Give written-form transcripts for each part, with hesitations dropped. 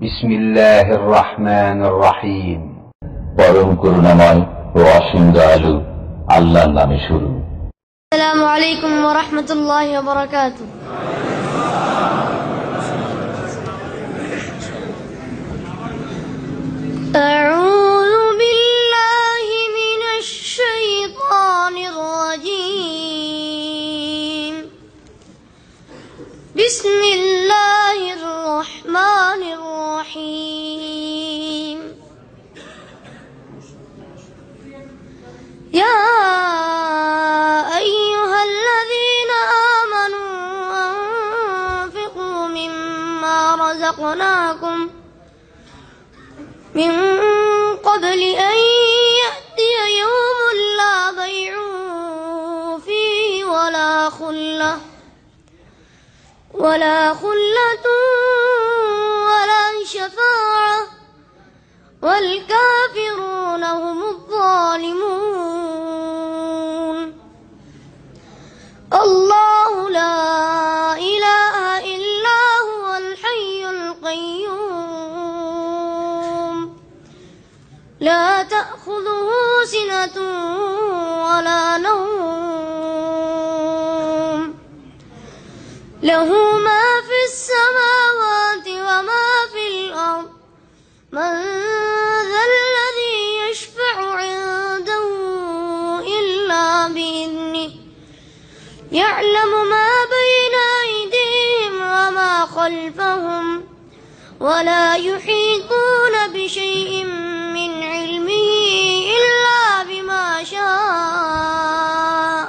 বিসমিল্লাহির রহমানির রহিম। পরম করুণাময় ও অসীম দয়ালু আল্লাহর নামে শুরু। আসসালামু আলাইকুম ওয়া রাহমাতুল্লাহি ওয়া বারাকাতুহু। আউযু বিল্লাহি মিনাশ শাইতানির রাজীম। বিসমিল্লাহির রহমানির রহিম। ইয়া رزقناكم من قبل أن يأتي يوم لا بيع فيه ولا خلة ولا شفاعة والكافرون هم الظالمون. الله لا إله إلا هو الحي القيوم لا تأخذه سنة ولا نوم له ما في السماوات وما في الأرض من ذا الذي يشفع عنده إلا بإذنه يعلم ما بين أيديهم وما خلفهم ولا يحيطون بشيء من علمه إلا بما شاء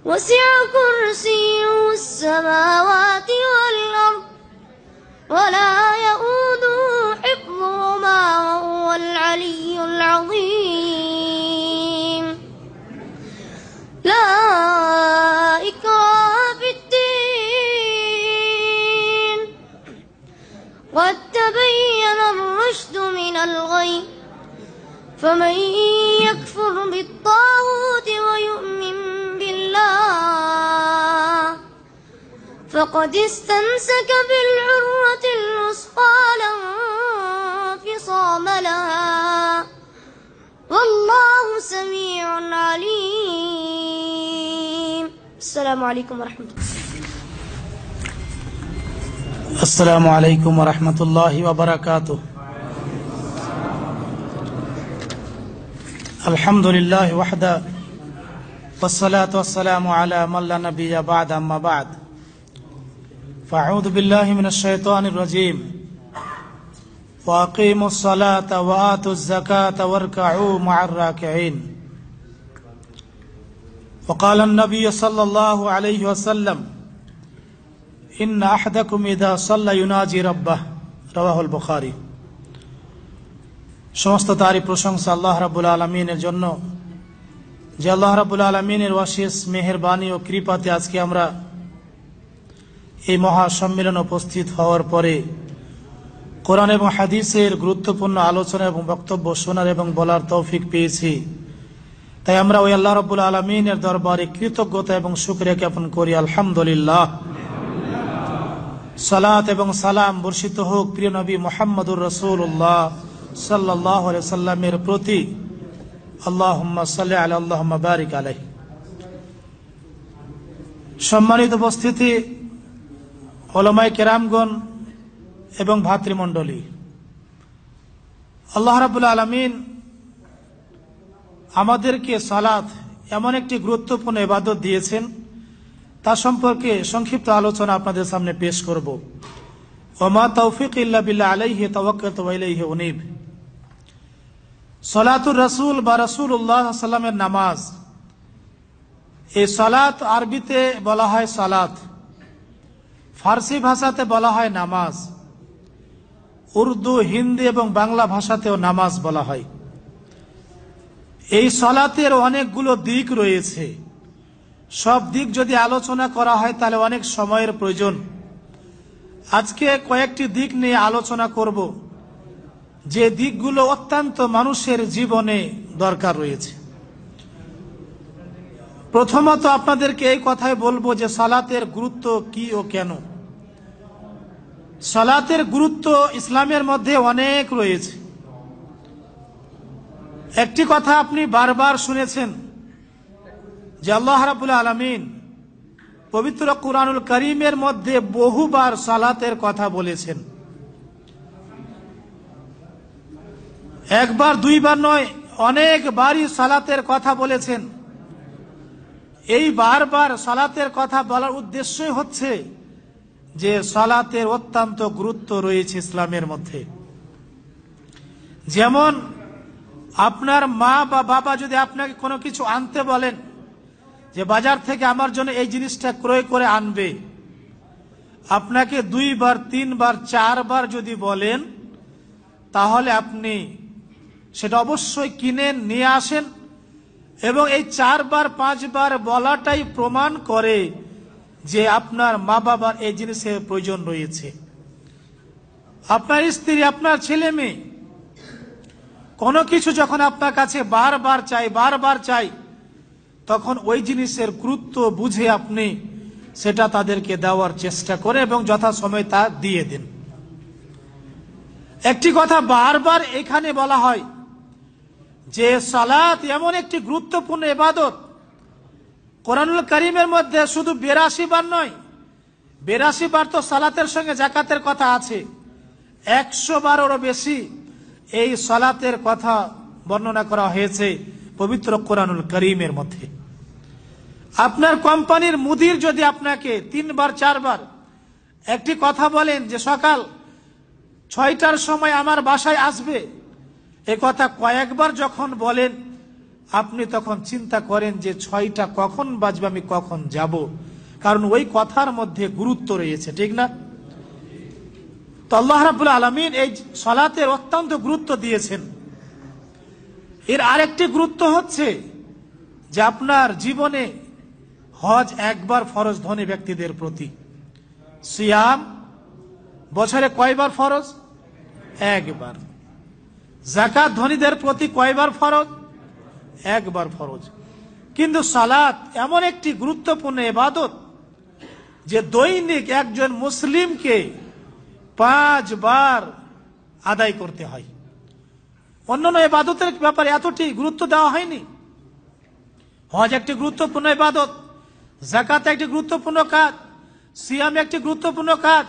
وسع كرسيه السماوات والأرض ولا يؤوده حفظهما وهو العلي العظيم. لا إكراه في الدين قد تبين الرشد من الغي فمن يكفر بالطاغوت ويؤمن بالله فقد استمسك بالعروة الوثقى لا انفصام لها والله سميع عليم. السلام عليكم ورحمة الله. السلام عليكم ورحمة الله وبركاته. الحمد لله وحده والصلاة والسلام على من لا نبي بعد أما بعد فأعوذ بالله من الشيطان الرجيم وأقيموا الصلاة وآتوا الزكاة واركعوا مع الراكعين. وقال النبي صلى الله عليه وسلم إن أحدكم إذا صلى يناجي ربه رواه البخاري. সমস্ত তারই প্রশংসা আল্লাহ রাব্বুল আলামিনের জন্য, যে আল্লাহ রাব্বুল আলামিনের অশেষ মেহেরবানি ও কৃপাতে আজকে আমরা এই মহা সম্মেলনে উপস্থিত হওয়ার পরে কোরআন এবং হাদিসের গুরুত্বপূর্ণ আলোচনা এবং বক্তব্য শোনার এবং বলার তৌফিক পেয়েছি। তাই আমরা ওই আল্লাহ রাব্বুল আলামিনের দরবারে কৃতজ্ঞতা এবং শুকরিয়া জ্ঞাপন করি, আলহামদুলিল্লাহ। সালাত এবং সালাম বর্ষিত হোক প্রিয় নবী মুহাম্মদুর রাসূলুল্লাহ সাল্লাল্লাহু আলাইহি সাল্লামের প্রতি। আল্লাহুম্মা সাল্লি আলা আল্লাহুম্মা বারিক আলাইহি। সম্মানিত উপস্থিতি, উলামায়ে কেরামগণ এবং ভাতৃমণ্ডলী, আল্লাহ রাব্বুল আলামিন আমাদেরকে সালাত এমন একটি গুরুত্বপূর্ণ ইবাদত দিয়েছেন, তা সম্পর্কে সংক্ষিপ্ত আলোচনা আপনাদের সামনে পেশ করব। ওমা তৌফিক ইল্লা বিল্লাহ আলাইহি তাওয়াক্কালতু ওয়া ইলাইহি উনীব। সালাতুর রাসূল বা রাসূলুল্লাহ সাল্লাল্লাহু আলাইহি ওয়াসাল্লামের নামাজ, এই সালাত আরবিতে বলা হয় সালাত, ফার্সি ভাষাতে বলা হয় নামাজ, উর্দু, হিন্দি এবং বাংলা ভাষাতেও নামাজ বলা হয়। এই সালাতের অনেকগুলো দিক রয়েছে। সব দিক যদি আলোচনা করা হয় তাহলে অনেক সময়ের প্রয়োজন। আজকে কয়েকটি দিক নিয়ে আলোচনা করব, যে দিকগুলো অত্যন্ত মানুষের জীবনে দরকার রয়েছে। প্রথমত আপনাদেরকে এই কথাই বলবো যে সালাতের গুরুত্ব কি ও কেন। সালাতের গুরুত্ব ইসলামের মধ্যে অনেক রয়েছে। একটি কথা আপনি বারবার শুনেছেন যে আল্লাহ রাব্বুল আলামিন পবিত্র কুরআনুল কারীমের মধ্যে বহুবার সালাতের কথা বলেছেন। একবার দুইবার নয়, অনেকবারই সালাতের কথা বলেছেন। এই বারবার সালাতের কথা বলার উদ্দেশ্যই হচ্ছে যে সালাতের অত্যন্ত গুরুত্ব রয়েছে ইসলামের মধ্যে। যেমন আপনার মা বা বাবা যদি আপনাকে কোনো কিছু আনতে বলেন যে বাজার থেকে আমার জন্য এই জিনিসটা ক্রয় করে আনবে, আপনাকে 2 বার 3 বার 4 বার যদি বলেন, তাহলে আপনি সেটা অবশ্যই কিনে নিয়ে আসেন। এবং এই 4 বার 5 বার বলাটাই প্রমাণ করে যে আপনার মা বাবার এই জিনিসের প্রয়োজন রয়েছে। আপনার স্ত্রী, আপনার ছেলে মেয়ে কোনো কিছু যখন আপনার কাছে বারবার চাই, তখন ওই জিনিসের গুরুত্ব বুঝে আপনি সেটা তাদেরকে দেওয়ার চেষ্টা করে এবং যথাসময়ে তা দিয়ে দেন। একটি কথা বারবার এখানে বলা হয় যে সালাত এমন একটি গুরুত্বপূর্ণ ইবাদত, কোরআনুল কারীমের মধ্যে শুধু 82 বার নয়, 82 বার তো সালাতের সঙ্গে যাকাতের কথা আছে, 100 বারেরও বেশি এই সালাতের কথা বর্ণনা করা হয়েছে পবিত্র কোরআনুল কারীমের মধ্যে। আপনার কোম্পানির মুদির যদি আপনাকে 3 বার 4 বার একটি কথা বলেন যে সকাল 6টার সময় আমার বাসায় আসবে, এ কথা কয়েকবার যখন বলেন, আপনি তখন চিন্তা করেন যে 6টা কখন বাজবে, আমি কখন যাব, কারণ ওই কথার মধ্যে গুরুত্ব রয়েছে, ঠিক না? তো আল্লাহ রাব্বুল আলামিন এই সালাতের অত্যন্ত গুরুত্ব দিয়েছেন। এর আরেকটি গুরুত্ব হচ্ছে যে আপনার জীবনে হজ একবার ফরজ ধনী ব্যক্তিদের প্রতি, সিয়াম বছরে কয়বার ফরজ? একবার। যাকাত ধনীদের প্রতি কয়বার ফরজ? একবার ফরজ। কিন্তু সালাত এমন একটি গুরুত্বপূর্ণ ইবাদত যে দৈনিক একজন মুসলিমকে 5 বার আদায় করতে হয়। অন্যান্য ইবাদতের ব্যাপারে এতটি গুরুত্ব দেওয়া হয়নি। হজ একটি গুরুত্বপূর্ণ ইবাদত, যাকাত একটি গুরুত্বপূর্ণ কাজ, সিয়াম একটি গুরুত্বপূর্ণ কাজ,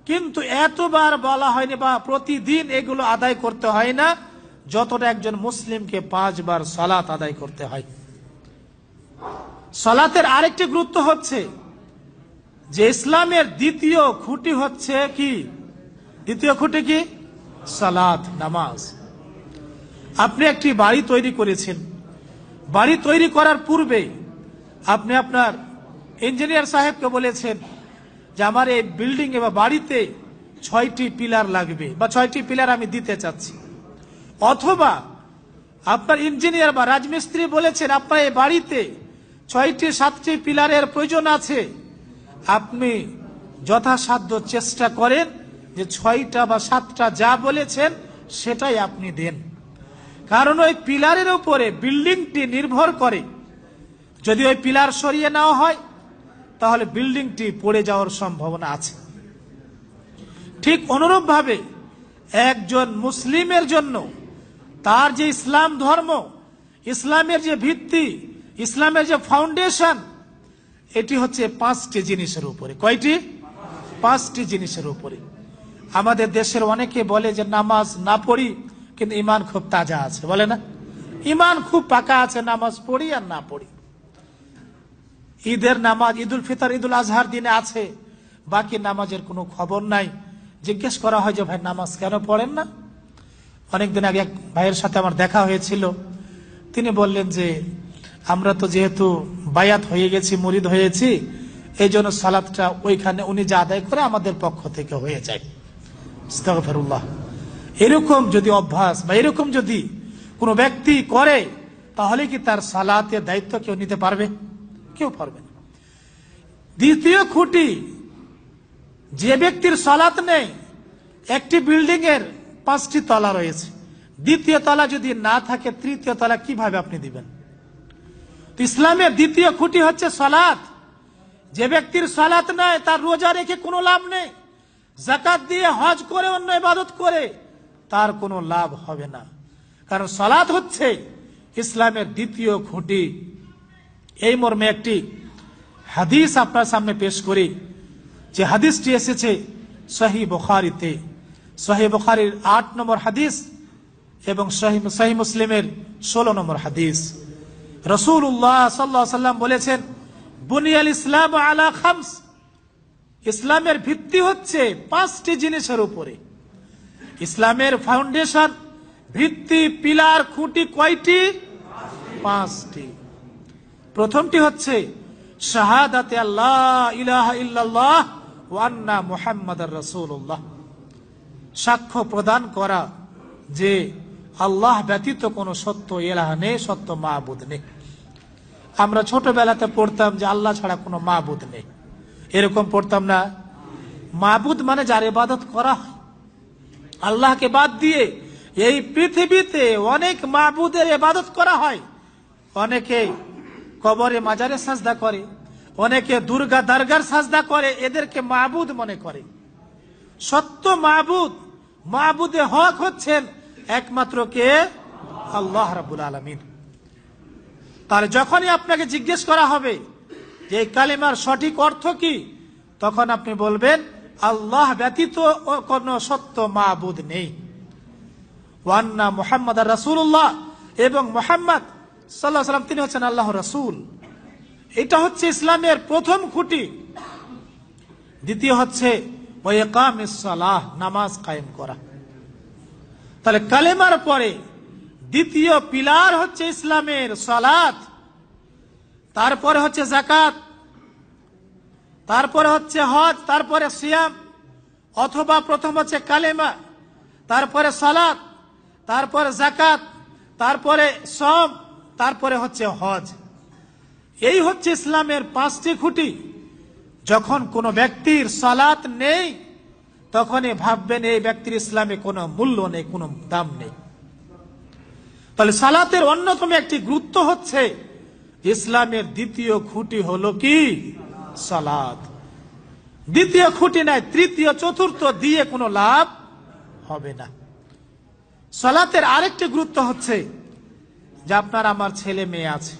কিন্তু এতবার বলা হয়নি বা প্রতিদিন এগুলো আদায় করতে হয় না যতটা একজন মুসলিমকে 5 বার সালাত আদায় করতে হয়। সালাতের আরেকটি গুরুত্ব হচ্ছে যে ইসলামের দ্বিতীয় খুঁটি হচ্ছে কি? দ্বিতীয় খুঁটি কি? সালাত, নামাজ। আপনি একটি বাড়ি তৈরি করেছেন, বাড়ি তৈরি করার পূর্বে আপনি আপনার ইঞ্জিনিয়ার সাহেবকে বলেছেন যে আমার এই বিল্ডিং বা বাড়িতে 6টি পিলার লাগবে বা 6টি পিলার আমি দিতে চাচ্ছি। অথবা আপনার ইঞ্জিনিয়ার বা রাজমিস্ত্রি বলেছেন আপনার এই বাড়িতে 6টি 7টি পিলারের প্রয়োজন আছে। আপনি যথাসাধ্য চেষ্টা করেন যে 6টা বা 7টা যা বলেছেন সেটাই আপনি দেন, কারণ ওই পিলারের উপরে বিল্ডিংটি নির্ভর করে। যদি ওই পিলার সরিয়ে নেওয়া হয় তাহলে বিল্ডিংটি পড়ে যাওয়ার সম্ভাবনা আছে। ঠিক অনুরূপভাবে একজন মুসলিমের জন্য তার যে ইসলাম ধর্ম, ইসলামের যে ভিত্তি, ইসলামের যে ফাউন্ডেশন, এটি হচ্ছে 5টি জিনিসের উপরে। কয়টি? 5টি জিনিসের উপরে। আমাদের দেশের অনেকে বলে যে নামাজ না পড়ি কিন্তু ইমান খুব তাজা আছে, বলে না? ইমান খুব পাকা আছে, নামাজ পড়ি আর না পড়ি। ঈদের নামাজ, ঈদুল ফিতর, ঈদুল আজহার দিনে আছে, বাকি নামাজের কোনো খবর নাই। জিজ্ঞেস করা হয় যে ভাই নামাজ কেন পড়েন না? অনেকদিন আগে এক ভাইয়ের সাথে আমার দেখা হয়েছিল। তিনি বললেন যে আমরা তো যেহেতু বায়াত হয়ে গেছি, মুরিদ হয়েছি, এই জন্য সালাতটা ওইখানে উনি যা আদায় করে আমাদের পক্ষ থেকে হয়ে যায়। আস্তাগফিরুল্লাহ। এরকম যদি অভ্যাস বা এরকম যদি কোনো ব্যক্তি করে, তাহলে কি তার সালাতের দায়িত্ব কেউ নিতে পারবে? কেউ পারবে না। দ্বিতীয় খুঁটি, যে ব্যক্তির সালাত নেই, একটি বিল্ডিং এর 5টি তলা রয়েছে, দ্বিতীয় তলা যদি না থাকে তৃতীয় তলা কিভাবে আপনি দিবেন? তো ইসলামের দ্বিতীয় খুঁটি হচ্ছে সালাত। যে ব্যক্তির সালাত নাই তার রোজা রেখে কোনো লাভ নেই, যাকাত দিয়ে, হজ করে, অন্য ইবাদত করে তার কোনো লাভ হবে না। কারণ সালাত হচ্ছে ইসলামের দ্বিতীয় খুঁটি। এই মর্মে একটি হাদিস আপনার সামনে পেশ করি, যে হাদিসটি এসেছে সহিহ বুখারীতে। সহিহ বুখারীর 8 নম্বর হাদিস এবং সহিহ মুসলিমের 16 নম্বর হাদিস। রাসূলুল্লাহ সাল্লাল্লাহু আলাইহি ওয়াসাল্লাম বলেছেন, বুনিয়াল ইসলাম আলা খামস, ইসলামের ভিত্তি হচ্ছে 5টি জিনিসের উপরে। ইসলামের ফাউন্ডেশন, ভিত্তি, পিলার, খুঁটি কয়টি? 5টি। প্রথমটি হচ্ছে শাহাদাতে আল্লাহ ইলাহা ইল্লাল্লাহ ওয়া আন্না মুহাম্মাদার রাসূলুল্লাহ, সাক্ষ্য প্রদান করা যে আল্লাহ ব্যতীত কোনো সত্য ইলাহ নেই, সত্য মাবুদ নেই। আমরা ছোটবেলাতে পড়তাম যে আল্লাহ ছাড়া কোনো মাবুদ নেই, এরকম পড়তাম না? মাবুদ মানে যার ইবাদত করা হয়। আল্লাহকে বাদ দিয়ে এই পৃথিবীতে অনেক মাবুদের ইবাদত করা হয়। অনেকে কবরে মাজারে সাজদা করে, অনেকে দুর্গা দরগার সাজদা করে, এদেরকে মাবুদ মনে করে। সত্য মাবুদ, মাবুদে হক হচ্ছেন একমাত্র কে? আল্লাহ রাব্বুল আলামিন। তাহলে যখনই আপনাকে জিজ্ঞেস করা হবে যে এই কালিমার সঠিক অর্থ কি, তখন আপনি বলবেন আল্লাহ ব্যতীত কোন সত্য মাবুদ নেই, ওয়া আন্না মুহাম্মাদার রাসূলুল্লাহ, এবং মুহাম্মদ সাল্লাল্লাহু আলাইহি ওয়াসাল্লাম তিনি হচ্ছেন আল্লাহর রাসূল। এটা হচ্ছে ইসলামের প্রথম খুঁটি। দ্বিতীয় হচ্ছে ওয়া ইকামিস সালাহ, নামাজ কায়েম করা। তাহলে কালেমার পরে দ্বিতীয় পিলার হচ্ছে ইসলামের সালাত, তারপরে হচ্ছে যাকাত, তারপরে হচ্ছে হজ, তারপরে সিয়াম, অথবা প্রথম হচ্ছে কালেমা, তারপরে সালাত, তারপরে যাকাত, তারপরে সওম, তারপরে হচ্ছে হজ। এই হচ্ছে ইসলামের 5টি খুঁটি। যখন কোনো ব্যক্তির সালাত নেই, তখনই ভাববেন এই ব্যক্তির ইসলামে কোনো মূল্য নেই, কোনো দাম নেই। তাহলে সালাতের অন্যতম একটি গুরুত্ব হচ্ছে ইসলামের দ্বিতীয় খুঁটি হলো কি? সালাত। দ্বিতীয় খুঁটি নাই, তৃতীয় চতুর্থ দিয়ে কোনো লাভ হবে না। সালাতের আরেকটি গুরুত্ব হচ্ছে যে আপনার আমার ছেলে মেয়ে আছে,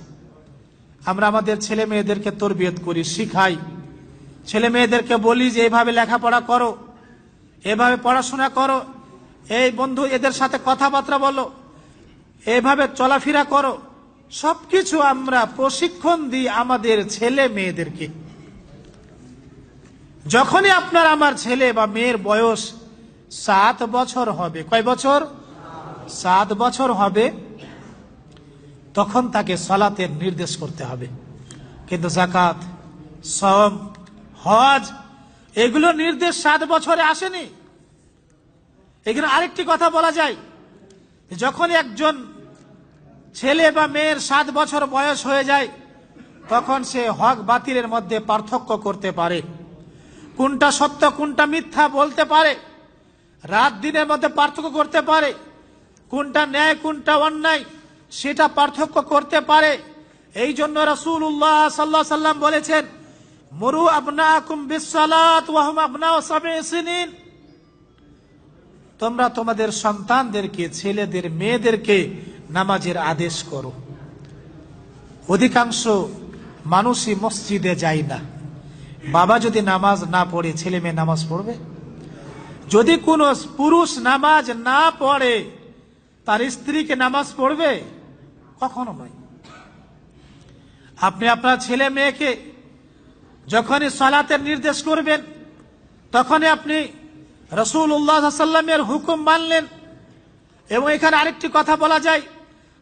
আমরা আমাদের ছেলে মেয়েদেরকে তরবিয়ত করি, শিখাই, ছেলে মেয়েদেরকে বলি যে এইভাবে লেখাপড়া করো, এভাবে পড়াশোনা করো, এই বন্ধু এদের সাথে কথাবার্তা বলো, এভাবে চলাফেরা করো। সবকিছু আমরা প্রশিক্ষণ দিই আমাদের ছেলে মেয়েদেরকে। যখনই আপনার আমার ছেলে বা মেয়ের বয়স 7 বছর হবে, কয় বছর? 7 বছর হবে, তখন তাকে সালাতের নির্দেশ করতে হবে। কিন্তু যাকাত, সওম, হজ এগুলো নির্দেশ 7 বছরে আসেনি। এখানে আরেকটি কথা বলা যায়, যখন একজন ছেলে বা মেয়ের 7 বছর বয়স হয়ে যায়, তখন সে হক বাতিলের মধ্যে পার্থক্য করতে পারে, কোনটা সত্য কোনটা মিথ্যা বলতে পারে, রাত দিনের মধ্যে পার্থক্য করতে পারে, কোনটা ন্যায় কোনটা অন্যায় সেটা পার্থক্য করতে পারে। এই জন্য রাসূলুল্লাহ সাল্লাল্লাহু আলাইহি ওয়াসাল্লাম বলেছেন, মুরু আবনাকুম বিসসালাত ওয়া হুম আবনাউ 7 সিনিন, তোমরা তোমাদের সন্তানদেরকে, ছেলেদের মেয়েদেরকে নামাজের আদেশ করো। অধিকাংশ মানুষই মসজিদে যায় না। বাবা যদি নামাজ না পড়ে, ছেলে মেয়ে নামাজ পড়বে? যদি কোনো পুরুষ নামাজ না পড়ে, তার স্ত্রীকে নামাজ পড়বে? কখনো নয়। আপনি আপনার ছেলে মেয়েকে যখনই সালাতের নির্দেশ করবেন, তখনই আপনি রাসূলুল্লাহ সাল্লাল্লাহু আলাইহি ওয়াসাল্লামের হুকুম মানলেন। এবং এখানে আরেকটি কথা বলা যায়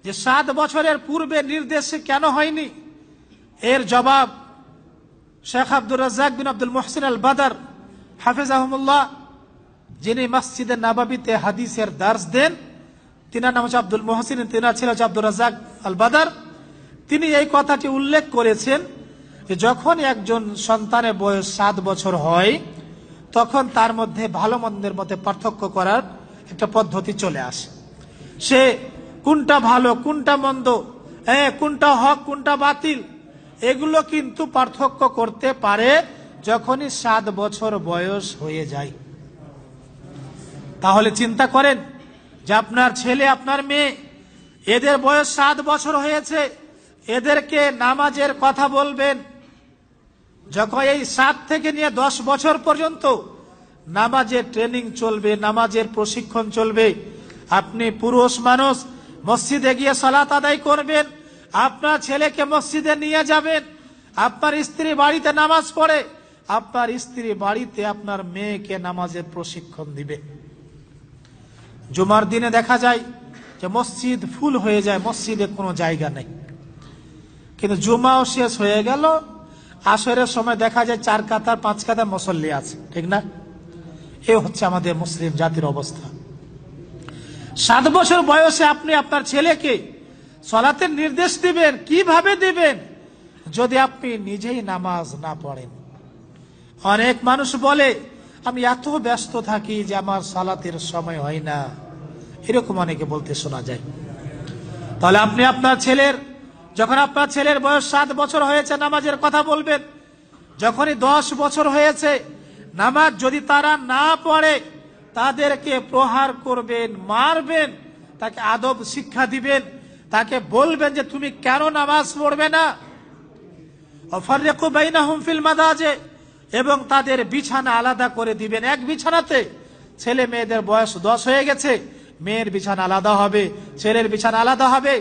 যে 7 বছরের পূর্বে নির্দেশ কেন হয়নি, এর জবাব শেখ আব্দুর রাজ্জাক বিন আব্দুল মুহসিন আল বাদর হাফিজাহুমুল্লাহ, যিনি মসজিদে নববীতে হাদিসের দার্স দেন, তিনার নাম হচ্ছে আব্দুল মুহসিন, তিনার ছিল আব্দুর রাজ্জাক আল বাদর। তিনি এই কথাটি উল্লেখ করেছেন যে যখন একজন সন্তানের বয়স 7 বছর হয়, তখন তার মধ্যে ভালো মন্দের মধ্যে পার্থক্য করার একটা পদ্ধতি চলে আসে। সে কোনটা ভালো কোনটা মন্দ, কোনটা হক কোনটা বাতিল, এগুলো কিন্তু পার্থক্য করতে পারে যখনই 7 বছর বয়স হয়ে যায়। তাহলে চিন্তা করেন যে আপনার ছেলে আপনার মেয়ে এদের বয়স 7 বছর হয়েছে, এদেরকে নামাজের কথা বলবেন। যখন এই 7 থেকে নিয়ে 10 বছর পর্যন্ত নামাজের ট্রেনিং চলবে, নামাজের প্রশিক্ষণ চলবে। আপনি পুরুষ মানুষ মসজিদে গিয়ে সালাত আদায় করবেন, আপনার ছেলেকে মসজিদে নিয়ে যাবেন। আপনার স্ত্রী বাড়িতে নামাজ পড়ে, আপনার স্ত্রী বাড়িতে আপনার মেয়েকে নামাজের প্রশিক্ষণ দিবে। জুমার দিনে দেখা যায় যে মসজিদ ফুল হয়ে যায়, মসজিদে কোনো জায়গা নেই, কিন্তু জুমাও শেষ হয়ে গেল, আসরের সময় দেখা যায় 4 কাতার 5 কাতার মুসল্লি আছে, ঠিক না? এ হচ্ছে আমাদের মুসলিম জাতির অবস্থা। 7 বছর বয়সে আপনি আপনার ছেলেকে সালাতের নির্দেশ দিবেন, কিভাবে দিবেন যদি আপনি নিজেই নামাজ না পড়েন? অনেক মানুষ বলে আমি এত ব্যস্ত থাকি যে আমার সালাতের সময় হয় না, এরকম অনেকে বলতে শোনা যায়। তাহলে আপনি আপনার ছেলের, যখন আপনার ছেলের বয়স 7 বছর হয়েছে নামাজের কথা বলবেন। যখনই 10 বছর হয়েছে নামাজ যদি তারা না পড়ে তাদেরকে প্রহার করবেন, মারবেন, তাকে আদব শিক্ষা দিবেন, তাকে বলবেন যে তুমি কেন নামাজ পড়বে না। ওয়াফাররিকু বাইনাহুম ফিল মাদাজি, এবং তাদের বিছানা আলাদা করে দিবেন। এক বিছানাতে ছেলে মেয়েদের বয়স 10 হয়ে গেছে, মেয়ের বিছানা আলাদা হবে, ছেলের বিছানা আলাদা হবে।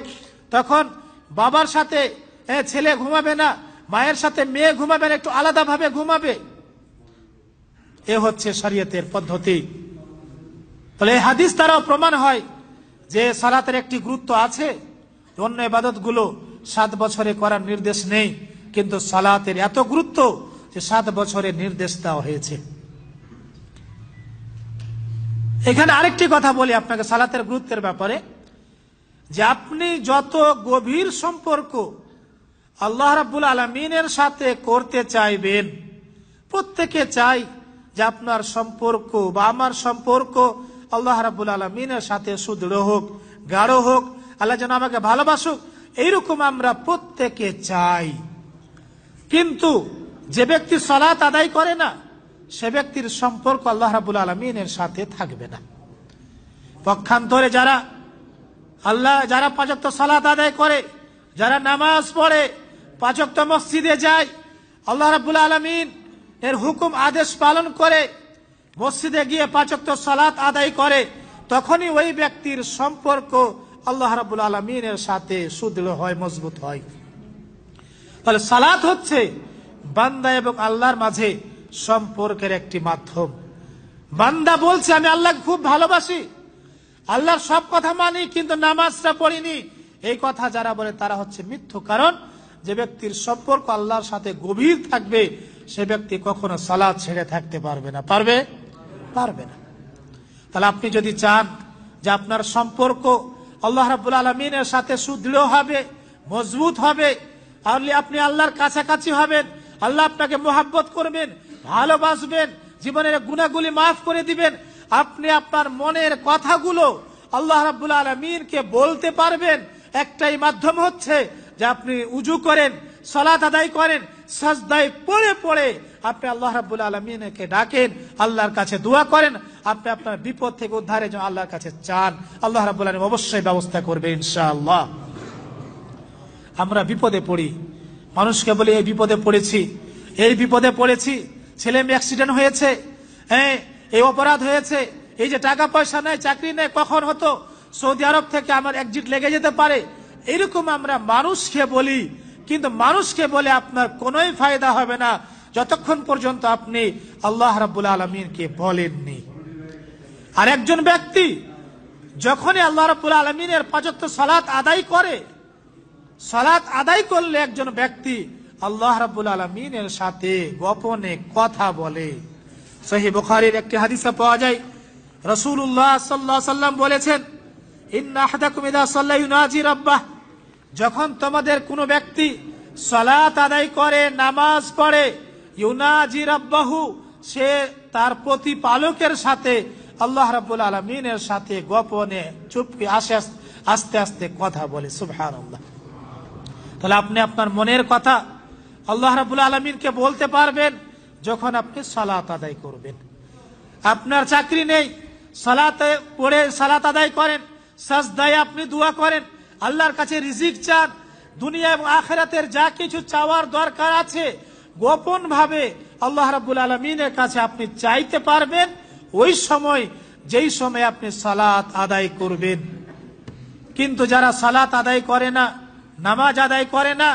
তখন বাবার সাথে ছেলে ঘুমাবে না, মায়ের সাথে মেয়ে ঘুমাবে না, একটু আলাদা ভাবে ঘুমাবে। এ হচ্ছে শরীয়তের পদ্ধতি। তাহলে এই হাদিস দ্বারাও প্রমাণ হয় যে সালাতের একটি গুরুত্ব আছে। অন্য ইবাদত গুলো 7 বছরে করার নির্দেশ নেই, কিন্তু সালাতের এত গুরুত্ব যে 7 বছরের নির্দেশ দেওয়া হয়েছে। এখানে আরেকটি কথা বলি আপনাকে সালাতের গুরুত্বের ব্যাপারে, যে আপনি যত গভীর সম্পর্ক আল্লাহ রাব্বুল আলামিনের সাথে করতে চাইবেন, প্রত্যেকে চাই যে আপনার সম্পর্ক বা আমার সম্পর্ক আল্লাহ রাব্বুল আলামিনের সাথে সুদৃঢ় হোক, গাঢ় হোক, আল্লাহ যেন আমাকে ভালোবাসুক, এইরকম আমরা প্রত্যেকে চাই। কিন্তু যে ব্যক্তি সালাত আদায় করে না সে ব্যক্তির সম্পর্ক আল্লাহ রাব্বুল আলামিনের সাথে থাকবে না। পক্ষান্তরে যারা 5 ওয়াক্ত সালাত আদায় করে, যারা নামাজ পড়ে, 5 ওয়াক্ত মসজিদে যায়, আল্লাহ রাব্বুল আলামিন এর হুকুম আদেশ পালন করে মসজিদে গিয়ে 5 ওয়াক্ত সালাত আদায় করে, তখনই ওই ব্যক্তির সম্পর্ক আল্লাহ রাব্বুল আলামিনের সাথে সুদৃঢ় হয়, মজবুত হয়। তাহলে সালাত হচ্ছে বান্দা এবং আল্লাহর মাঝে সম্পর্কের একটি মাধ্যম। বান্দা বলছে আমি আল্লাহকে খুব ভালোবাসি, আল্লাহর সব কথা মানি, কিন্তু নামাজটা পড়িনি, এই কথা যারা বলে তারা হচ্ছে মিথ্যু। কারণ যে ব্যক্তির সম্পর্ক আল্লাহর সাথে গভীর থাকবে সে ব্যক্তি কখনো সালাত ছেড়ে থাকতে পারবে না, পারবে না। তাহলে আপনি যদি চান যে আপনার সম্পর্ক আল্লাহ রাব্বুল আলামিনের সাথে সুদৃঢ় হবে, মজবুত হবে, তাহলে আপনি আল্লাহর কাছাকাছি হবেন, আল্লাহ আপনাকে মোহাব্বত করবেন, ভালোবাসবেন, জীবনের গুনাহগুলি মাফ করে দিবেন। আপনি আপনার মনের কথাগুলো আল্লাহ রাব্বুল আলামিনকে বলতে পারবেন। একটাই মাধ্যম হচ্ছে যে আপনি উজু করেন, সালাত আদায় করেন, সাজদায় পড়ে পড়ে আপনি আল্লাহ রাব্বুল আলামিনকে ডাকেন, আল্লাহর কাছে দোয়া করেন, আপনি আপনার বিপদ থেকে উদ্ধারের জন্য আল্লাহর কাছে চান, আল্লাহ রাব্বুল আলামিন অবশ্যই ব্যবস্থা করবে ইনশাআল্লাহ। আমরা বিপদে পড়ি, মানুষকে বলি এই বিপদে পড়েছি, ছেলে মেয়ে অ্যাক্সিডেন্ট হয়েছে, এই অপরাধ হয়েছে, এই যে টাকা পয়সা নেই, চাকরি নেই, কখন হতো সৌদি আরব থেকে আমার এক্সিট লেগে যেতে পারে, এরকম আমরা মানুষকে বলি। কিন্তু মানুষকে বলে আপনার কোনোই ফায়দা হবে না যতক্ষণ পর্যন্ত আপনি আল্লাহ রাব্বুল আলামিনকে বলেননি। আর একজন ব্যক্তি যখনই আল্লাহ রাব্বুল আলামিনের 5 ওয়াক্ত সালাত আদায় করে, সালাত আদায় করলে একজন ব্যক্তি আল্লাহ রাব্বুল আলামিনের সাথে গোপনে কথা বলে। সহিহ বুখারীর একটি হাদিসে পাওয়া যায়, রাসূলুল্লাহ সাল্লাল্লাহু আলাইহি ওয়াসাল্লাম বলেছেন, ইন্না আহাদাকুম ইযা সাল্লা ইউনাজি রাব্বাহ, যখন তোমাদের কোনো ব্যক্তি সালাত আদায় করে, নামাজ পড়ে, ইউনাজি রাব্বাহু, সে তার প্রতিপালকের সাথে আল্লাহ রাব্বুল আলামিনের সাথে গোপনে চুপকে আস্তে আস্তে কথা বলে। সুবহানাল্লাহ। তাহলে আপনি আপনার মনের কথা আল্লাহ রাব্বুল আলামিনকে বলতে পারবেন যখন আপনি সালাত আদায় করবেন। আপনার চাকরি নেই, সালাতে পড়ে সালাত আদায় করেন, সাজদায় আপনি দোয়া করেন, আল্লাহর কাছে রিজিক চান, দুনিয়া এবং আখিরাতের যা কিছু চাওয়ার দরকার আছে গোপন ভাবে আল্লাহ রাব্বুল আলামিনের কাছে আপনি চাইতে পারবেন ওই সময়, যেই সময় আপনি সালাত আদায় করবেন। কিন্তু যারা সালাত আদায় করে না, নামাজ আদায় করে না,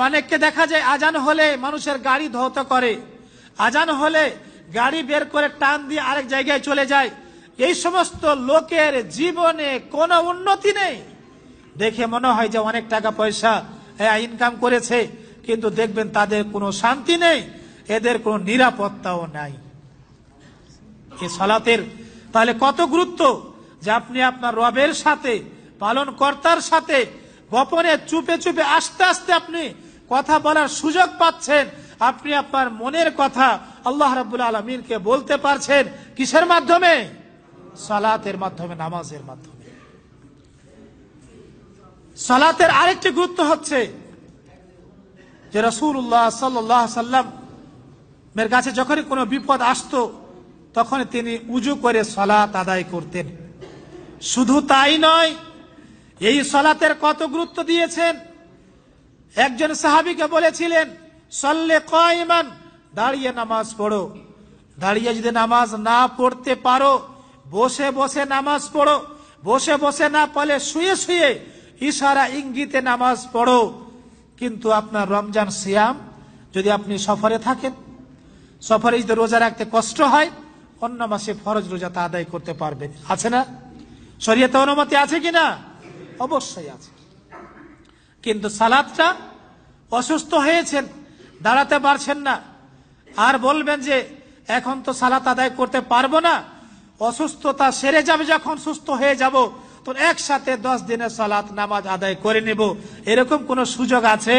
অনেককে দেখা যায় আজান হলে মানুষের গাড়ি ধৌত করে, আজান হলে গাড়ি বের করে টান দিয়ে আরেক জায়গায় চলে যায়। এই সমস্ত লোকের জীবনে কোনো উন্নতি নেই। দেখে মনে হয় যে অনেক টাকা পয়সা ইনকাম করেছে, কিন্তু দেখবেন তাদের কোনো শান্তি নেই, এদের কোনো নিরাপত্তাও নাই। এই সালাতের তাহলে কত গুরুত্ব যে আপনি আপনার রবের সাথে, পালন কর্তার সাথে গোপনে চুপে চুপে আস্তে আস্তে আপনি কথা বলার সুযোগ পাচ্ছেন। আপনি আপনার মনের কথা আল্লাহ রাব্বুল আলামিনকে বলতে পারছেন কিসের মাধ্যমে? সালাতের মাধ্যমে, নামাজের মাধ্যমে। সালাতের আরেকটি গুরুত্ব হচ্ছে যে রাসূলুল্লাহ সাল্লাল্লাহু আলাইহি সাল্লাম এর কাছে যখনই কোনো বিপদ আসতো তখন তিনি উজু করে সালাত আদায় করতেন। শুধু তাই নয়, এই সালাতের কত গুরুত্ব দিয়েছেন। একজন সাহাবীকে বলেছিলেন, সাল্লে কায়মান, দাঁড়িয়ে নামাজ পড়ো। দাঁড়িয়ে যদি নামাজ না পড়তে পারো, বসে বসে নামাজ পড়ো। বসে বসে না পড়লে শুয়ে শুয়ে ইশারা ইঙ্গিতে নামাজ পড়ো। কিন্তু আপনার রমজান সিয়াম যদি আপনি সফরে থাকেন, সফরে যদি রোজা রাখতে কষ্ট হয়, অন্য মাসে ফরজ রোজাটা আদায় করতে পারবেন। আছে না? শরীয়তে অনুমতি আছে কিনা? অবশ্যই আছে। কিন্তু সালাতটা অসুস্থ হয়েছেন, দাঁড়াতে পারছেন না, আর বলবেন যে এখন তো সালাত আদায় করতে পারবো না, অসুস্থতা সেরে যাবে, যখন সুস্থ হয়ে যাব তো একসাথে 10 দিনের সালাত নামাজ আদায় করে নেব, এরকম কোন সুযোগ আছে?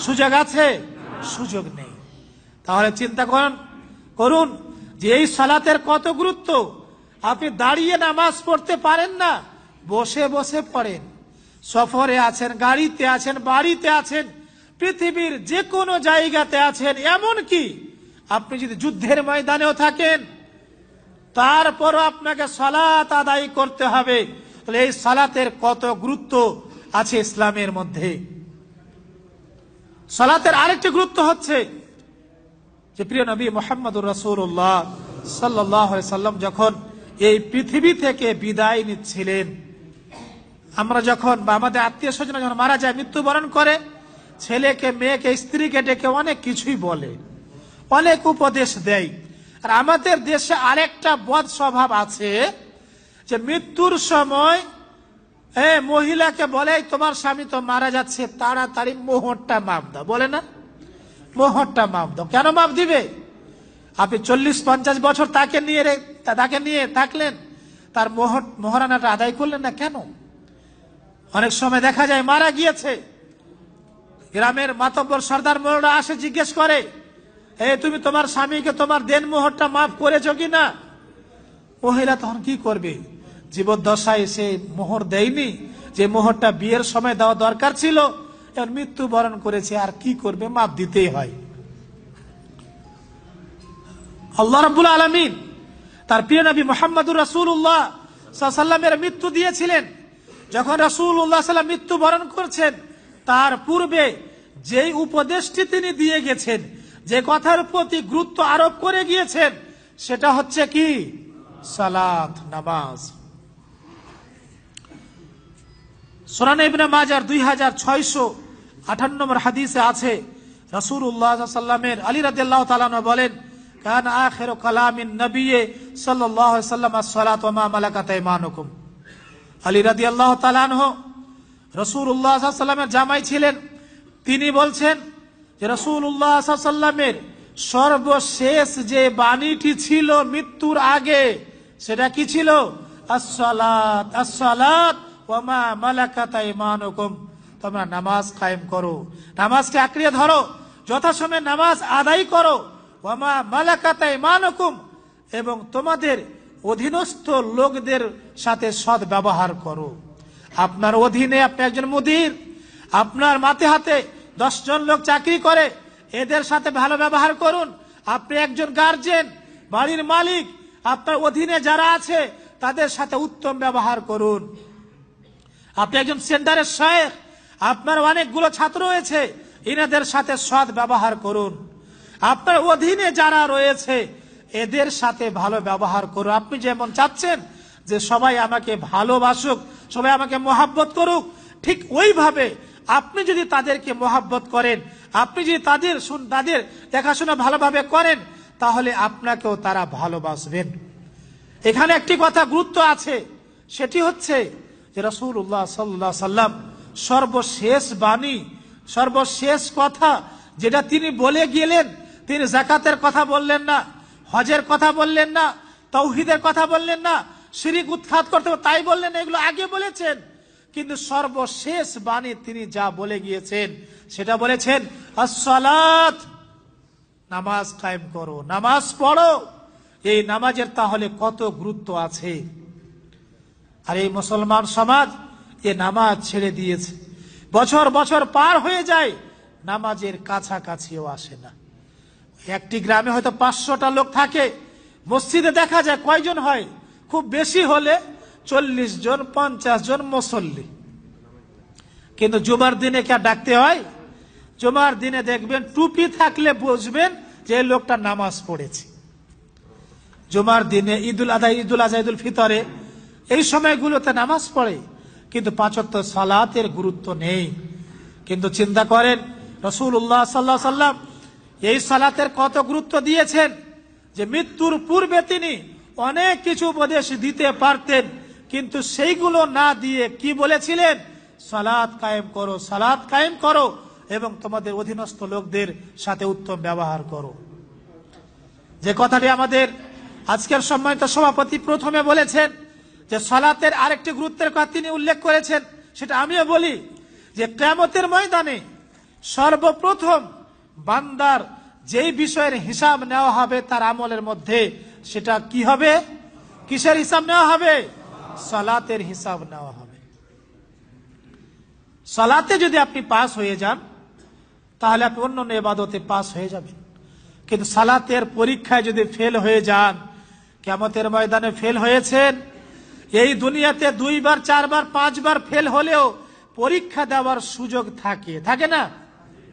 সুযোগ আছে? সুযোগ নেই। তাহলে চিন্তা করুন যে এই সালাতের কত গুরুত্ব। আপনি দাঁড়িয়ে নামাজ পড়তে পারেন না, বসে বসে পড়েন। সফরে আছেন, গাড়িতে আছেন, বাড়িতে আছেন, পৃথিবীর যে কোনো জায়গাতে আছেন, এমনকি আপনি যদি যুদ্ধের ময়দানেও থাকেন, তারপরও আপনাকে সালাত আদায় করতে হবে। তাহলে এই সালাতের কত গুরুত্ব আছে ইসলামের মধ্যে। সালাতের আরেকটি গুরুত্ব হচ্ছে যে প্রিয় নবী মুহাম্মদুর রাসূলুল্লাহ সাল্লাল্লাহু আলাইহি সাল্লাম যখন এই পৃথিবী থেকে বিদায় নিচ্ছিলেন, আমরা যখন বা আমাদের আত্মীয় স্বজন যখন মারা যায়, মৃত্যুবরণ করে, ছেলেকে, মেয়েকে, স্ত্রীকে ডেকে অনেক কিছুই বলে, অনেক উপদেশ দেয়। আর আমাদের দেশে আরেকটা বদ স্বভাব আছে যে মৃত্যুর সময় মহিলাকে বলে, তোমার স্বামী তো মারা যাচ্ছে, তাড়াতাড়ি মোহরটা মাপ দাও। বলে না? মোহরটা মাপ দাও। কেন মাপ দিবে? আপনি 40-50 বছর তাকে নিয়ে থাকলেন, তার মোহরানাটা আদায় করলেন না কেন? অনেক সময় দেখা যায় মারা গিয়েছে, গ্রামের মাতব্বর সর্দার মোড়রা আসে, জিজ্ঞেস করে, তুমি তোমার স্বামীকে তোমার দেন মোহরটা মাফ করেছো কিনা? মহিলা তখন কি করবে? জীবদ্দশায় সে মোহর দেয়নি, যে মোহরটা বিয়ের সময় দেওয়া দরকার ছিল, এখন মৃত্যুবরণ করেছে, আর কি করবে? মাফ দিতেই হয়। আল্লাহ রাব্বুল আলামিন তার প্রিয় নবী মুহাম্মদুর রাসূলুল্লাহ সাল্লাল্লাহু আলাইহি সাল্লামের মৃত্যু দিয়েছিলেন। যখন রাসূলুল্লাহ সাল্লাল্লাহু আলাইহি সাল্লাম মৃত্যুবরণ করছেন, তার পূর্বে যেই উপদেশটি তিনি দিয়ে গেছেন, যে কথার প্রতি গুরুত্ব আরোপ করে গিয়েছেন, সেটা হচ্ছে কি? সালাত, নামাজ। সুনান ইবনে মাজার 2658 নম্বর হাদিসে আছে, রাসূলুল্লাহ সাল্লাল্লাহু আলাইহি সাল্লামের, আলী রাদিয়াল্লাহু তাআলা আনহু বলেন, কান আখিরু কালামিন নবী সাল্লাল্লাহু আলাইহি সাল্লাম আস-সালাতু ওয়া মা মালাকাত আইমানুকুম। আলী রাদিয়াল্লাহু তাআলা আনহু রাসূলুল্লাহ সাল্লাল্লাহু আলাইহি সাল্লামের জামাই ছিলেন। তিনি বলছেন যে রাসূলুল্লাহ সাল্লাল্লাহু আলাইহি সাল্লামের সর্বশেষ যে বাণীটি ছিল মৃত্যুর আগে, সেটা কি ছিল? আস-সালাত, আস-সালাত ওয়া মা মালাকাত আইমানুকুম। তোমরা নামাজ কায়েম করো, নামাজকে আঁকড়িয়ে ধরো, যথাসময়ে নামাজ আদায় করো। ওয়া মা মালাকাত আইমানুকুম, এবং তোমাদের অধীনস্থ লোকদের সাথে সৎ ব্যবহার করো। আপনার অধীনে আপনি একজন মুদির, আপনার মাথে হাতে 10 জন লোক চাকরি করে, এদের সাথে ভালো ব্যবহার করুন। আপনি একজন গার্জেন, বাড়ির মালিক, আপনার অধীনে যারা আছে তাদের সাথে উত্তম ব্যবহার করুন। আপনি একজন সেন্টারের শেখ, আপনার অনেকগুলো ছাত্র রয়েছে, এনাদের সাথে সৎ ব্যবহার করুন। আপনার অধীনে যারা রয়েছে এদের সাথে ভালো ব্যবহার করুন। আপনি যেমন চাচ্ছেন যে সবাই আমাকে ভালোবাসুক, সবাই আমাকে মহাব্বত করুক, ঠিক ওইভাবে আপনি যদি তাদেরকে মহাব্বত করেন, আপনি যদি তাদের দেখাশোনা ভালোভাবে করেন, তাহলে আপনাকেও তারা ভালোবাসবেন। এখানে একটি কথা গুরুত্ব আছে, সেটি হচ্ছে যে রাসূলুল্লাহ সাল্লাল্লাহু আলাইহি সাল্লাম সর্বশেষ বাণী, সর্বশেষ কথা যেটা তিনি বলে গেলেন, তিনি যাকাতের কথা বললেন না, হজের কথা বললেন না, তাওহীদের কথা বললেন না, শিরক উৎখাত করতে হবে তাই বললেন, এগুলো আগে বলেছেন। কিন্তু সর্বশেষ বাণী তিনি যা বলে গিয়েছেন সেটা বলেছেন আস-সালাত, নামাজ কায়েম করো, নামাজ পড়ো। এই নামাজের তাহলে কত গুরুত্ব আছে। আর এই মুসলমান সমাজ এ নামাজ ছেড়ে দিয়েছে, বছর বছর পার হয়ে যায়, নামাজের কাছাকাছিও আসে না। একটি গ্রামে হয়তো 500টা লোক থাকে, মসজিদে দেখা যায় কয়জন হয়, খুব বেশি হলে 40 জন 50 জন মুসল্লি। কিন্তু জুমার দিনে কে ডাকতে হয়? জুমার দিনে দেখবেন টুপি থাকলে বুঝবেন যে এই লোকটা নামাজ পড়েছে। জুমার দিনে ঈদুল আজহা, ঈদুল ফিতরে এই সময়গুলোতে নামাজ পড়ে, কিন্তু 5 ওয়াক্ত সালাতের গুরুত্ব নেই। কিন্তু চিন্তা করেন রাসূলুল্লাহ সাল্লাল্লাহু আলাইহি সাল্লাম এই সালাতের কত গুরুত্ব দিয়েছেন, যে মৃত্যুর পূর্বে তিনি অনেক কিছু উপদেশ দিতে পারতেন, কিন্তু সেইগুলো না দিয়ে কি বলেছিলেন? সালাত কায়েম করো, সালাত কায়েম করো এবং তোমাদের অধীনস্থ লোকদের সাথে উত্তম ব্যবহার করো। যে কথাটি আমাদের আজকের সম্মানিত সভাপতি প্রথমে বলেছেন, যে সালাতের আরেকটি গুরুত্বের কথা তিনি উল্লেখ করেছেন, সেটা আমিও বলি, যে কিয়ামতের ময়দানে সর্বপ্রথম বান্দার যেই বিষয়ের হিসাব নেওয়া হবে তার আমলের মধ্যে, সেটা কি হবে? কিসের হিসাব নেওয়া হবে? সালাতের হিসাব নেওয়া হবে। সালাতে যদি আপনি পাস হয়ে যান তাহলে আপনি অন্যান্য ইবাদতে পাস হয়ে যাবেন। কিন্তু সালাতের পরীক্ষায় যদি ফেল হয়ে যান, কিয়ামতের ময়দানে ফেল হয়েছেন, এই দুনিয়াতে 2 বার 4 বার 5 বার ফেল হলেও পরীক্ষা দেওয়ার সুযোগ থাকে, থাকে না?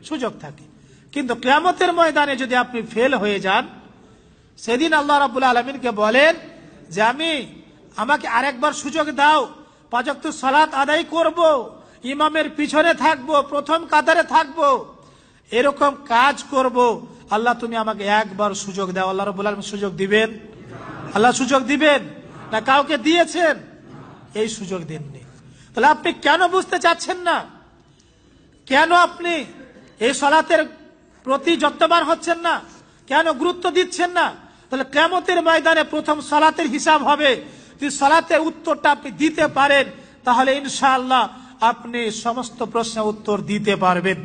সুযোগ থাকে। কিন্তু কিয়ামতের ময়দানে যদি আপনি ফেল হয়ে যান, সেদিন আল্লাহ রাব্বুল আলামিনকে বলেন যে আমাকে আরেকবার সুযোগ দাও, 5 ওয়াক্ত সালাত আদায় করব, ইমামের পিছনে থাকবো, প্রথম কাতারে থাকবো, এরকম কাজ করব। আল্লাহ তুমি আমাকে একবার সুযোগ দাও। আল্লাহ রাব্বুল আলামিন সুযোগ দিবেন? আল্লাহ সুযোগ দিবেন না? কাউকে দিয়েছেন? এই সুযোগ দেননি। তাহলে আপনি কেন বুঝতে চাচ্ছেন না? কেন আপনি এই সালাতের প্রতি যত্নবান হচ্ছেন না? কেন গুরুত্ব দিচ্ছেন না? তাহলে কিয়ামতের ময়দানে প্রথম সালাতের হিসাব হবে। যদি সালাতের উত্তরটা আপনি দিতে পারেন, তাহলে ইনশাআল্লাহ আপনি সমস্ত প্রশ্নের উত্তর দিতে পারবেন।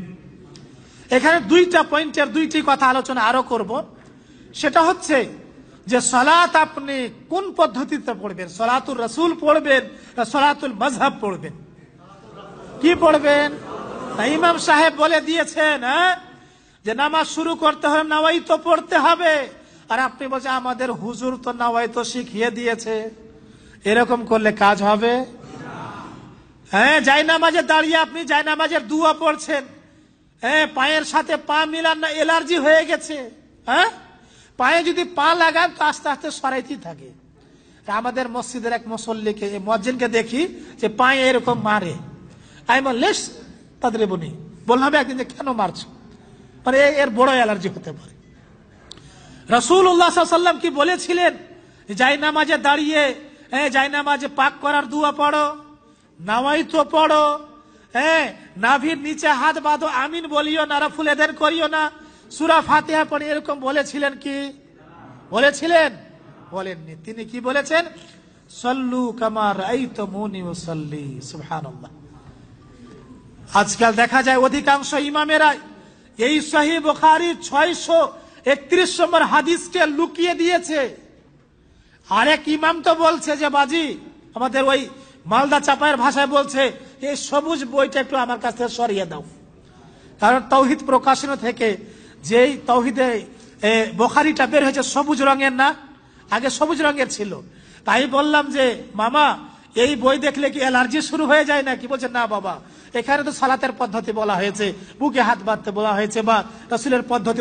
এখানে 2টা পয়েন্টের 2টি কথা আলোচনা আরো করব। সেটা হচ্ছে যে সালাত আপনি কোন পদ্ধতিতে পড়বেন, সালাতুর রাসূল পড়বেন না সালাতুল মাযহাব পড়বেন? কি পড়বেন? তা ইমাম সাহেব বলে দিয়েছেন যে নামাজ শুরু করতে হলে নাওয়াইতো পড়তে হবে, আর আপনি বলছেন আমাদের হুজুর তো নাওয়াইতো শিখিয়ে দিয়েছে। এরকম করলে কাজ হবে? হ্যাঁ, জায়নামাজে দাঁড়িয়ে আপনি জায়নামাজের দুয়া পড়ছেন, পায়ের সাথে পা মিলান না, অ্যালার্জি হয়ে গেছে। পায়ে যদি পা লাগান তো আস্তে আস্তে সরাইতেই থাকে। আমাদের মসজিদের এক মুসল্লিকে, মুয়াজ্জিনকে দেখি যে পায়ে এরকম মারে। আমি বললেস তাদের বনি বললাম একদিন যে কেন মারছো? মানে এর বড় অ্যালার্জি হতে পারে। রাসূলুল্লাহ সাল্লাল্লাহু আলাইহি ওয়াসাল্লাম কি বলেছিলেন? জায়নামাজে দাঁড়িয়ে জায়নামাজে পাক করার দুয়া পড়ো, নাওয়াইতো পড়ো, নাভির নিচে হাত বাঁধো, আমিন বলিও না, রাফুল এদের করিও না, সূরা ফাতিহা পড়ে, এরকম বলেছিলেন কি? বলেছিলেন? বলেননি। তিনি কি বলেছেন? সাল্লু কামা রাআইতুমুনি উসাল্লি। সুবহানাল্লাহ। আজকাল দেখা যায় অধিকাংশ ইমামেরা এই সহিহ বুখারীর 631 নম্বর হাদিসকে লুকিয়ে দিয়েছে। আরেক ইমাম তো বলছে যে বাজি, আমাদের ওই মালদা চাপায়ের ভাষায় বলছে, এই সবুজ বইটা একটু আমার কাছ থেকে সরিয়ে দাও। কারণ তাওহীদ প্রকাশনা থেকে যেই তাওহীদে বুখারীটা বের হয়েছে সবুজ রঙের না, আগে সবুজ রঙের ছিল। তাই বললাম যে মামা এই বই দেখলে কি অ্যালার্জি শুরু হয়ে যায় নাকি? বলছে না বাবা, এখানে তো সালাতের পদ্ধতি বলা হয়েছে, বুকে হাত বাঁধতে বলা হয়েছে, বা রাসূলের পদ্ধতি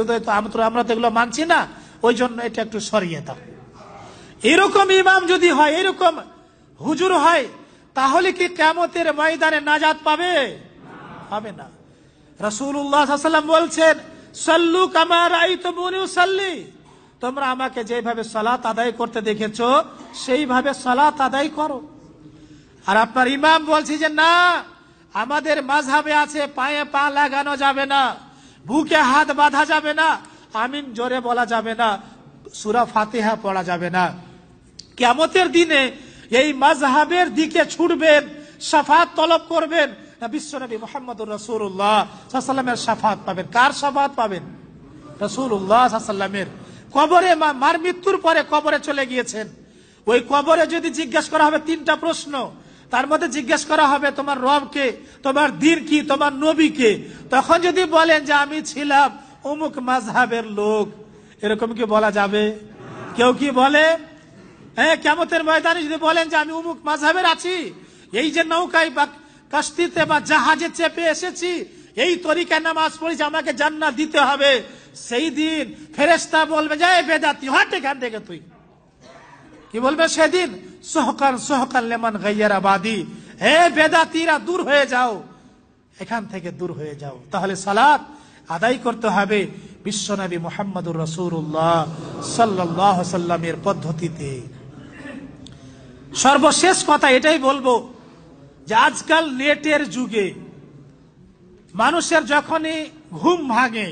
আমরা তো এগুলো মানছি না, ওই জন্য এটা একটু সরিয়ে দাও। এরকম ইমাম যদি হয়, এরকম হুজুর হয়, তাহলে কি কিয়ামতের ময়দানে নাজাত পাবে? পাবে না। রাসূলুল্লাহ সাল্লাল্লাহু আলাইহি ওয়াসাল্লাম বলছেন, সাল্লু কামা রাআইতুমুনি উসাল্লি, তোমরা আমাকে যেভাবে সালাত আদায় করতে দেখেছো সেইভাবে সালাত আদায় করো। আর আপনার ইমাম বলছে যে না, আমাদের মাযহাবে আছে পায়ে পা লাগানো যাবে না, বুকে হাত বাঁধা যাবে না, আমিন জোরে বলা যাবে না, সূরা ফাতিহা পড়া যাবে না। কিয়ামতের দিনে এই মাযহাবের দিকে ছুটবেন, শাফাআত তলব করবেন, বিশ্বনবী মুহাম্মদুর রাসূলুল্লাহ সাল্লাল্লাহু আলাইহি ওয়াসাল্লামের শাফাআত পাবেন। কার শাফাআত পাবেন? রাসূলুল্লাহ সাল্লাল্লাহু আলাইহি ওয়াসাল্লামের। কবরে মার মৃত্যুর পরে কবরে চলে গিয়েছেন, ওই কবরে যদি জিজ্ঞেস করা হবে 3টা প্রশ্ন, তার মধ্যে জিজ্ঞেস করা হবে তোমার রব কে, তোমার দ্বীন কি, তোমার নবী কে, তখন যদি বলেন যে আমি ছিলাম অমুক মাযহাবের লোক, এরকম কি বলা যাবে? কেউ কি বলে? হ্যাঁ, কিয়ামতের ময়দানে যদি বলেন যে আমি অমুক মাযহাবের আছি, এই যে নৌকায় বা কাস্তিতে বা জাহাজে চেপে এসেছি, এই তরিকায় নামাজ পড়েছি, আমাকে জান্নাত দিতে হবে, সেই দিন ফেরেশতা বলবে যে এই বেদাতি, হট এখান থেকে তুই। কি বলবে সেদিন? সুহকান সুহকান লিমান গায়্যারা বাদি, হে বেদাতীরা দূর হয়ে যাও, এখান থেকে দূর হয়ে যাও। তাহলে সালাত আদায় করতে হবে বিশ্বনবী মুহাম্মদুর রাসূলুল্লাহ সাল্লাল্লাহু আলাইহি ওয়াসাল্লামের পদ্ধতিতে। সর্বশেষ কথা এটাই বলবো যে আজকাল নেটের যুগে মানুষের যখনই ঘুম ভাঙে,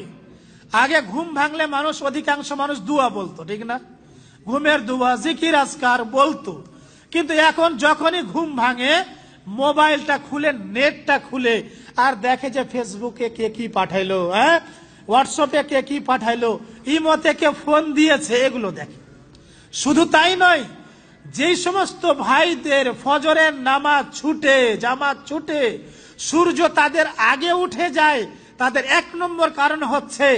আগে ঘুম ভাঙলে মানুষ, অধিকাংশ মানুষ দোয়া বলতো, ঠিক না? ঘুমের দোয়া, জিকির আজকার বলতো। কিন্তু এখন যখনই ঘুম ভাঙে, মোবাইলটা খুলে, নেটটা খুলে আর দেখে যে ফেসবুকে কে কি পাঠাইলো, হ্যাঁ, হোয়াটসঅ্যাপে কে কি পাঠাইলো, ইমোতে কে ফোন দিয়েছে, এগুলো দেখে। শুধু তাই নয়, যেই সমস্ত ভাইদের ফজরের নামাজ ছুটে, জামাত ছুটে, সূর্য তাদের আগে উঠে যায়, তাদের 1 নম্বর কারণ হচ্ছে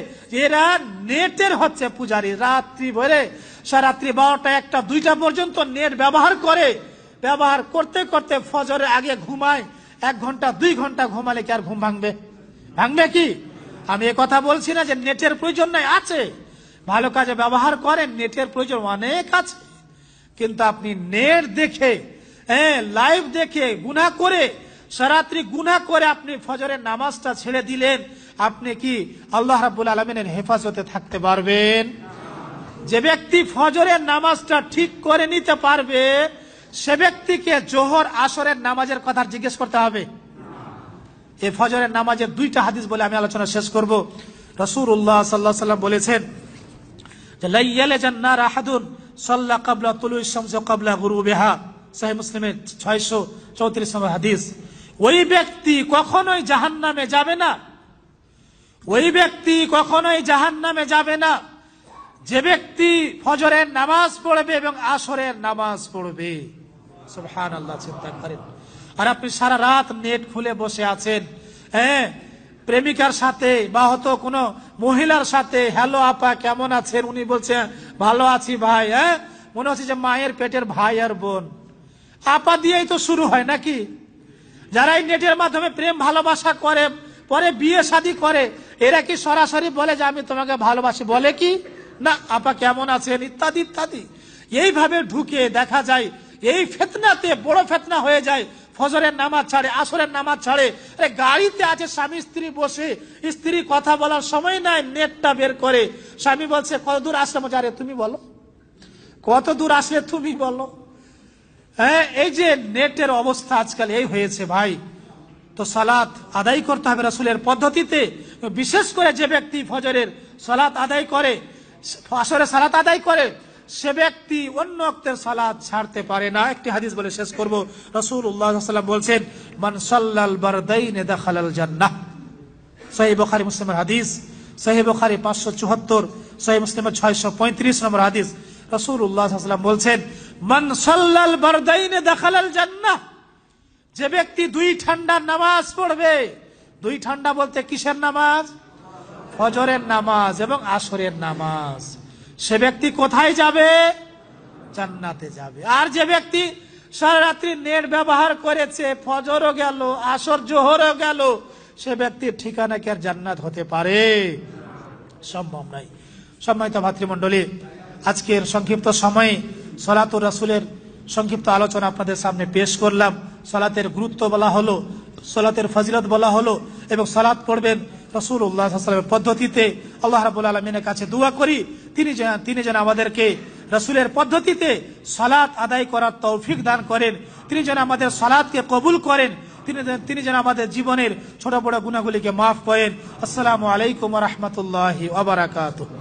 এরা নেটের হচ্ছে পূজারী। রাত্রি ভরে সারাত্রি 12টা 1টা 2টা পর্যন্ত নেট ব্যবহার করে, ব্যবহার করতে করতে ফজরের আগে ঘুমায়। 1 ঘন্টা 2 ঘন্টা ঘুমালে কি আর ঘুম ভাঙবে? ভাঙবে কি? আমি এ কথা বলছি না যে নেটের প্রয়োজন নাই, আছে, ভালো কাজে ব্যবহার করেন, নেটের প্রয়োজন অনেক আছে। কিন্তু আপনি নেট দেখে, হ্যাঁ, লাইভ দেখে গুনাহ করে, সারাত্রি গুনাহ করে আপনি ফজরের নামাজটা ছেড়ে দিলেন, আপনি কি আল্লাহ রাব্বুল আলামিনের হেফাজতে থাকতে পারবেন? যে ব্যক্তি ফজরের নামাজটা ঠিক করে নিতে পারবে, সে ব্যক্তিকে জোহর আসরের নামাজের কথা জিজ্ঞেস করতে হবে। এই ফজরের নামাজের 2টা হাদিস বলে আমি আলোচনা শেষ করব। রাসূলুল্লাহ সাল্লাল্লাহু আলাইহি ওয়াসাল্লাম বলেছেন যে লা ইয়ালাজান নার আহাদুন সাল্লা ক্বাবলা তুলুই শামসি ওয়া ক্বাবলা গুরুবিহা, সহিহ মুসলিমের 634 নম্বর হাদিস। ওই ব্যক্তি কখনোই জাহান্নামে যাবে না, ওই ব্যক্তি কখনোই জাহান্নামে যাবে না যে ব্যক্তি ফজরের নামাজ পড়বে এবং আসরের নামাজ পড়বে। সুবহানাল্লাহ, চিন্তা করেন। আর আপনি সারা রাত নেট খুলে বসে আছেন, হ্যাঁ, প্রেমিকার সাথে বা হয়তো কোনো মহিলার সাথে, হ্যালো আপা কেমন আছেন, উনি বলছেন ভালো আছি ভাই, হ্যাঁ, মনে হচ্ছে যে মায়ের পেটের ভাই আর বোন। আপা দিয়েই তো শুরু হয় নাকি? যারা এই নেটের মাধ্যমে প্রেম ভালোবাসা করে, পরে বিয়ে শাদী করে, এরা কি সরাসরি বলে যে আমি তোমাকে ভালোবাসি? বলে কি না, আপা কেমন আছেন ইত্যাদি ইত্যাদি। এইভাবে ঢুকে দেখা যায় এই ফিতনাতে বড় ফিতনা হয়ে যায়। ফজরের নামাজ ছাড়ে, আসরের নামাজ ছাড়ে, গাড়িতে আছে স্বামী স্ত্রী বসে, স্ত্রী কথা বলার সময় নাই, নেটটা বের করে স্বামী বলছে কত দূর আসলাম, আরে তুমি বলো কত দূর আসলে তুমি বলো। হ্যাঁ, এই যে নেটের অবস্থা আজকাল এই হয়েছে ভাই। তো সালাত আদায় করতে হবে রাসূলের পদ্ধতিতে। বিশেষ করে যে ব্যক্তি ফজরের সালাত আদায় করে, আসরের সালাত আদায় করে, সে ব্যক্তি অন্য ওয়াক্তের সালাত ছাড়তে পারে না। একটি হাদিস বলে শেষ করব। রাসূলুল্লাহ সাল্লাল্লাহু আলাইহি ওয়াসাল্লাম বলছেন, মান সাল্লাল বারদাইন দাখালাল জান্নাহ। সহিহ বুখারী মুসলিমের হাদিস, সহিহ বুখারী 574, সহিহ মুসলিমের 635 নম্বর হাদিস। রাসূলুল্লাহ সাল্লাল্লাহু আলাইহি ওয়াসাল্লাম বলছেন, মান সাল্লাল বারদাইন দাখালাল জান্নাহ। যে ব্যক্তি 2 ঠান্ডার নামাজ পড়বে, 2 ঠান্ডা বলতে কিসের নামাজ? ফজরের নামাজ এবং আসরের নামাজ। সে ব্যক্তি কোথায় যাবে? জান্নাতে যাবে। আর যে ব্যক্তি সারা রাত্রি নেট ব্যবহার করেছে, ফজরও গেল, আসর জোহরও গেল, সে ব্যক্তির ঠিকানা কি আর জান্নাত হতে পারে? সম্ভব নাই। সম্মানিত ভাতৃমণ্ডলী, আজকের সংক্ষিপ্ত সময়ে সালাতুর রাসূলের সংক্ষিপ্ত আলোচনা আপনাদের সামনে পেশ করলাম। সালাতের গুরুত্ব বলা হলো, সালাতের ফজিলত বলা হলো, এবং সালাত পড়বেন রাসূলুল্লাহ সাল্লাল্লাহু আলাইহি ওয়াসাল্লামের পদ্ধতিতে। আল্লাহ রাব্বুল আলামিনের কাছে দোয়া করি তিনি যেন আমাদেরকে রাসূলের পদ্ধতিতে সালাত আদায় করার তৌফিক দান করেন। তিনি যেন আমাদের সালাতকে কবুল করেন। তিনি যেন আমাদের জীবনের ছোট বড় গুনাহগুলিকে মাফ করেন। আসসালামু আলাইকুম ওয়া রাহমাতুল্লাহি ওয়া বারাকাতুহু।